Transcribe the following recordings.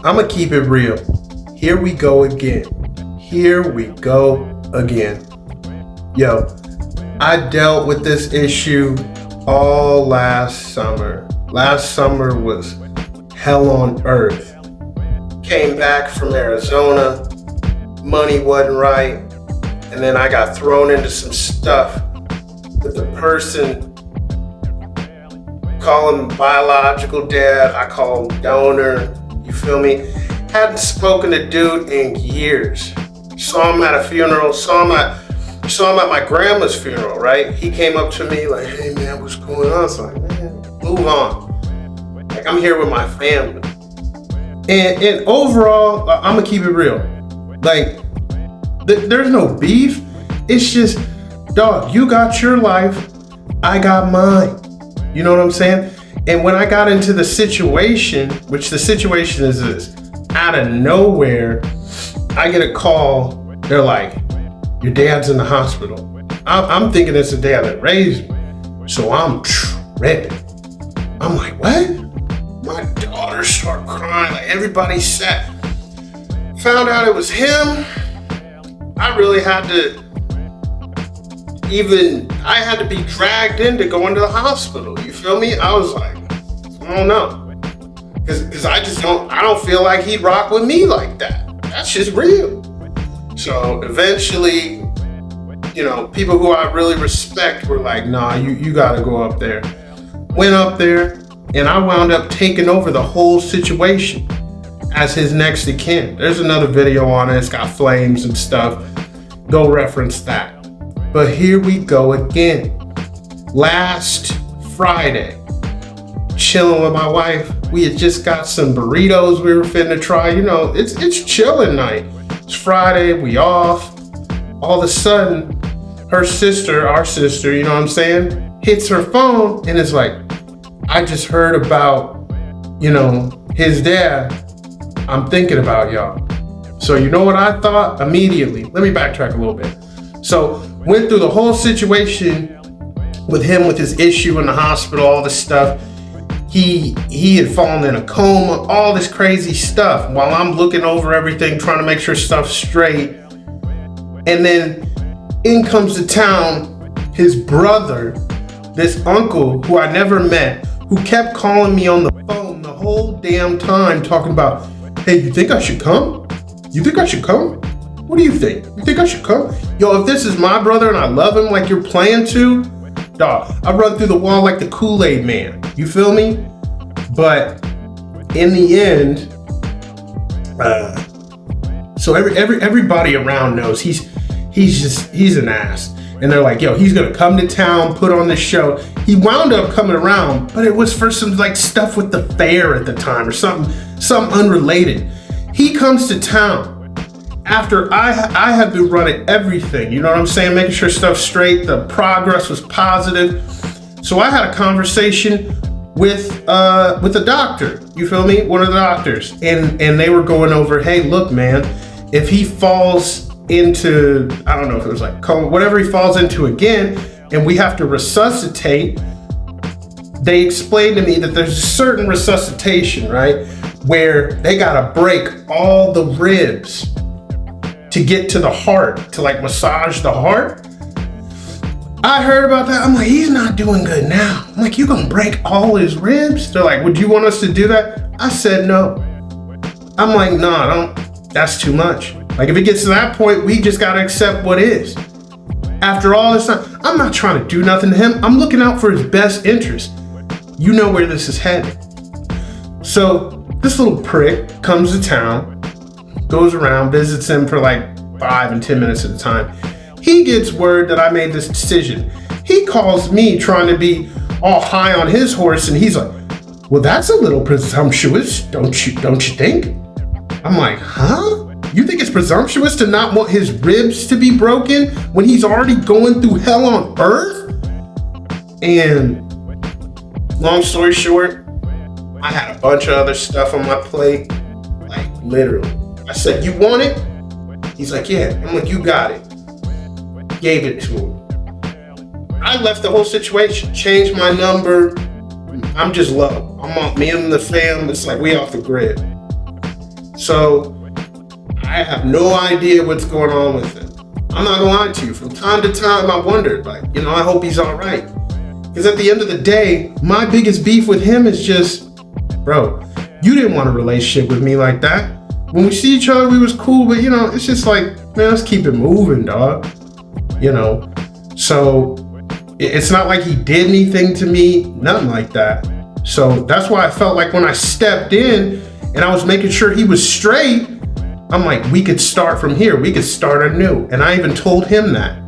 I'ma keep it real. Here we go again. Here we go again. Yo, I dealt with this issue all last summer. Last summer was hell on earth. Came back from Arizona, money wasn't right, and then I got thrown into some stuff with a person. Call him biological dad, I call him donor, you feel me? Hadn't spoken to dude in years. Saw him at a funeral, saw him at my grandma's funeral, right? He came up to me like, hey man, what's going on? I was like, man, move on. Like, I'm here with my family. And overall, I'm gonna keep it real. Like, there's no beef. It's just, dog, you got your life, I got mine. You know what I'm saying? And when I got into the situation, which the situation is this, out of nowhere, I get a call. They're like, your dad's in the hospital. I'm thinking it's the dad that raised me. So I'm tripping. I'm like, what? My daughter started crying. Like, everybody sat. Found out it was him. I really had to be dragged into going to the hospital. You feel me? I was like, I don't know. Cause I don't feel like he'd rock with me like that. That's just real. So eventually, you know, people who I really respect were like, nah, you gotta go up there. Went up there, and I wound up taking over the whole situation as his next of kin. There's another video on it, it's got flames and stuff. Go reference that. But here we go again. Last Friday, chilling with my wife. We had just got some burritos we were finna try. You know, it's chilling night. It's Friday, we off. All of a sudden, our sister, you know what I'm saying, hits her phone and is like, I just heard about, you know, his dad. I'm thinking about y'all. So you know what I thought immediately? Let me backtrack a little bit. So went through the whole situation with him, with his issue in the hospital, all this stuff. He had fallen in a coma, all this crazy stuff while I'm looking over everything, trying to make sure stuff's straight. And then in comes to town his brother, this uncle who I never met, who kept calling me on the phone the whole damn time talking about, hey, you think I should come? You think I should come? What do you think? You think I should come? Yo, if this is my brother and I love him like you're playing to, dog, I run through the wall like the Kool-Aid man. You feel me? But in the end, so everybody around knows he's an ass. And they're like, yo, he's gonna come to town, put on this show. He wound up coming around, but it was for some like stuff with the fair at the time or something unrelated. He comes to town after I had been running everything, you know what I'm saying? Making sure stuff's straight, the progress was positive. So I had a conversation with a doctor, you feel me? One of the doctors. And they were going over, hey, look, man, if he falls into, I don't know if it was like coma, whatever he falls into again, and we have to resuscitate, they explained to me that there's a certain resuscitation, right? Where they gotta break all the ribs to get to the heart, to like massage the heart. I heard about that. I'm like, he's not doing good now. I'm like, you gonna break all his ribs? They're like, would you want us to do that? I said no. I'm like, nah, that's too much. Like, if it gets to that point, we just gotta accept what is. After all this time, I'm not trying to do nothing to him. I'm looking out for his best interest. You know where this is headed. So this little prick comes to town, goes around, visits him for like 5 and 10 minutes at a time. He gets word that I made this decision. He calls me trying to be all high on his horse, and he's like, well, that's a little presumptuous, don't you think? I'm like, huh? You think it's presumptuous to not want his ribs to be broken when he's already going through hell on earth? And long story short, I had a bunch of other stuff on my plate, like literally. I said, you want it? He's like, yeah. I'm like, you got it. Gave it to him. I left the whole situation, changed my number. I'm just low. I'm on, me and the fam, it's like we off the grid. So I have no idea what's going on with him. I'm not gonna lie to you. From time to time, I wondered, like, I hope he's all right. Because at the end of the day, my biggest beef with him is just, bro, you didn't want a relationship with me like that. When we see each other, we was cool, but it's just like, man, let's keep it moving, dog. So it's not like he did anything to me, nothing like that. So that's why I felt like when I stepped in and I was making sure he was straight, I'm like, we could start from here. We could start anew. And I even told him that.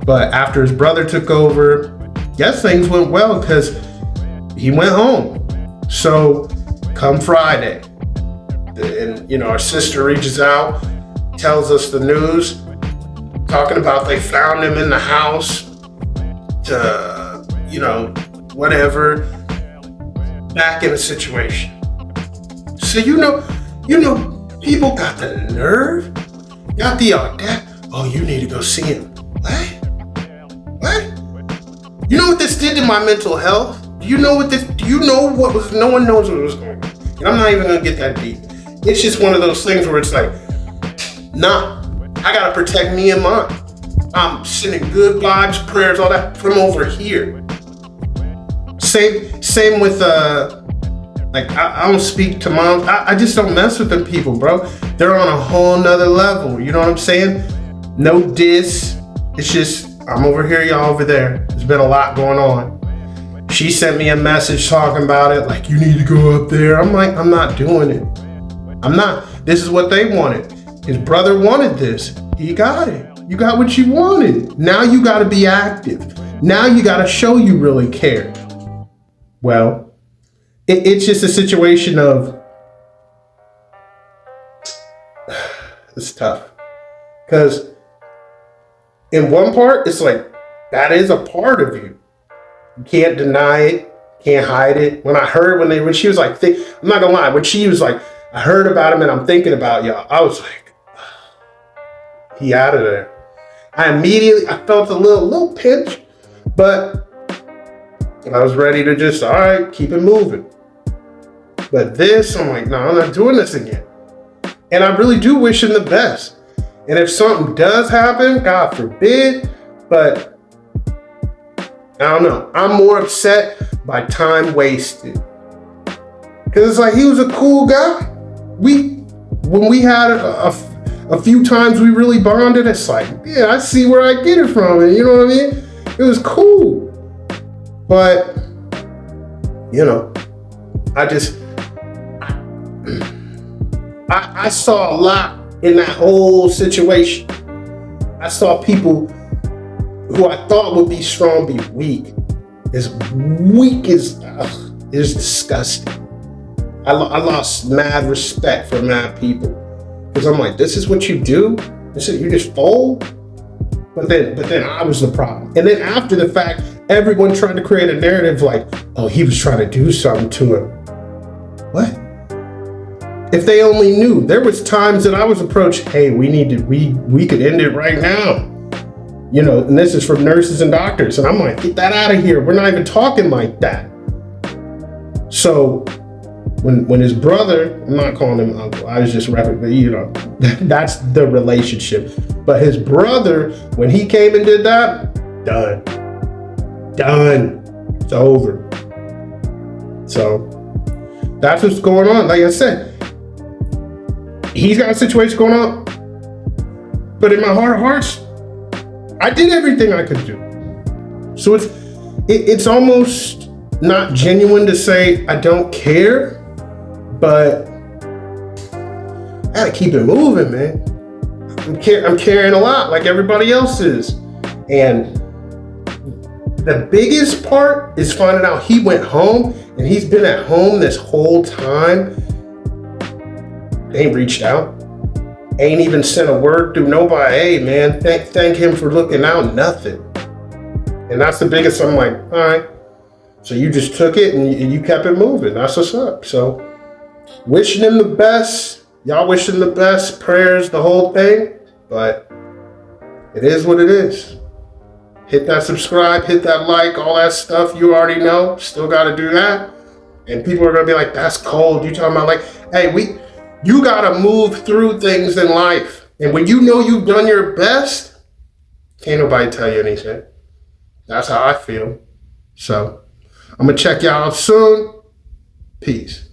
But after his brother took over, yes, things went well because he went home. So come Friday, and our sister reaches out, tells us the news, talking about they found him in the house, whatever, back in a situation. So people got the nerve, got the audacity. Oh, you need to go see him. What? You know what this did to my mental health? Do you know what was, no one knows what was going on. And I'm not even gonna get that deep. It's just one of those things where it's like, nah, I gotta protect me and mine. I'm sending good vibes, prayers, all that from over here. Same with, I don't speak to moms. I just don't mess with them people, bro. They're on a whole nother level. You know what I'm saying? No diss. It's just, I'm over here, y'all over there. There's been a lot going on. She sent me a message talking about it, like, you need to go up there. I'm like, I'm not doing it. I'm not. This is what they wanted. His brother wanted this. He got it. You got what you wanted. Now you got to be active. Now you got to show you really care. Well, it's just a situation of, it's tough. Because in one part, it's like, that is a part of you. You can't deny it, can't hide it. When she was like, I'm not gonna lie, when she was like, I heard about him and I'm thinking about y'all, I was like, he out of there. I felt a little pinch, but I was ready to just, all right, keep it moving. But this, I'm like, no, I'm not doing this again. And I really do wish him the best. And if something does happen, God forbid, but I don't know. I'm more upset by time wasted. Because it's like, he was a cool guy. When we had a few times we really bonded, it's like, yeah, I see where I get it from. And you know what I mean? It was cool. But, I saw a lot in that whole situation. I saw people who I thought would be strong be weak. As weak as, it's disgusting. I lost mad respect for mad people. Because I'm like, this is what you do? You just fold? But then I was the problem. And then after the fact, everyone tried to create a narrative like, oh, he was trying to do something to him. What? If they only knew. There was times that I was approached, hey, we could end it right now. And this is from nurses and doctors. And I'm like, get that out of here. We're not even talking like that. So when his brother, I'm not calling him uncle, I was just referencing, that's the relationship. But his brother, when he came and did that, done. It's over. So that's what's going on. Like I said, he's got a situation going on. But in my heart of hearts, I did everything I could do. So it's almost not genuine to say I don't care, but I gotta keep it moving, man. I'm caring a lot like everybody else is. And the biggest part is finding out he went home and he's been at home this whole time. Ain't reached out. Ain't even sent a word through nobody. Hey, man, thank him for looking out. Nothing. And that's the biggest. I'm like, all right. So you just took it and you kept it moving. That's what's up. So wishing him the best. Y'all wish him the best. Prayers, the whole thing. But it is what it is. Hit that subscribe, hit that like, all that stuff you already know. Still got to do that. And people are going to be like, that's cold. You talking about like, hey, You gotta move through things in life. And when you know you've done your best, can't nobody tell you anything. That's how I feel. So I'm gonna check y'all out soon. Peace.